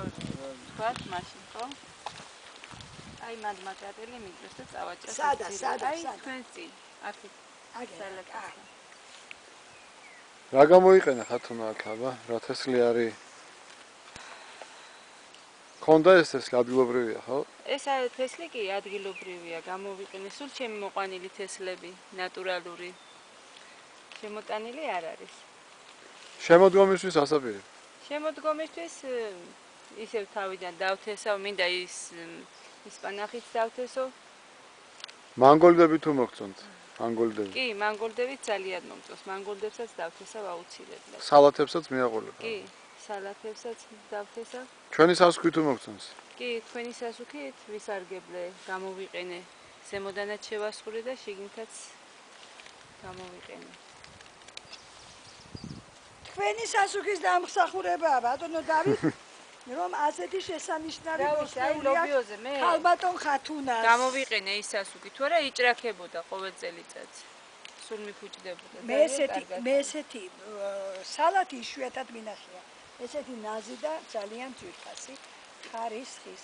ვთქვათ მაშინ, ხო? აი მან მაგარელი მიგდეს და წავაჭრა. სადა, თქვენ წინ. აქეთ. აგერაკა. რა გამოიყენა ხათუნა აქ აბა? რა თესლი არის? ხონდა ეს თესლი ადგილობრივია, ხო? ეს თესლი კი ადგილობრივია, გამოვიყენე სულ ჩემი მოყვანილი თესლები, ნატურალური. შემოტანილი არ არის. შემოდგომისთვის ასაპირე. შემოდგომისთვის ისევ თავიდან დავთესავ, მინდა ის ისპანახით დავთესო. მანგოლდები თუ მოგწონთ? მანგოლდები. კი, მანგოლდები ძალიან მომწონს. მანგოლდებსაც დავთესავ აუცილებლად. სალათებსაც მიაყოლებ. კი, სალათებსაც დავთესავ. ჩვენი სასუქი თუ მოგწონს? კი, თქვენი სასუქით ვისარგებლე, გამოვიყენე. ზემოდანაც შევასხურე და შიგნითაც გამოვიყენე. თქვენი სასუქის დამსახურებაა, ბატონო დავით, რომ ასეთი შესანიშნავი ლობიოზე მე ხალბატონ ხათუნას გამოვიყენე ის სასუქი, თუ არა იჭრაქებოდა ყოველ წელიწადს. სულ მიფუჭდებოდა. მე ესეთი სალათი იშვიათად მინახია. ესეთი ნაზი და ძალიან ძვირფასი ხარისხის.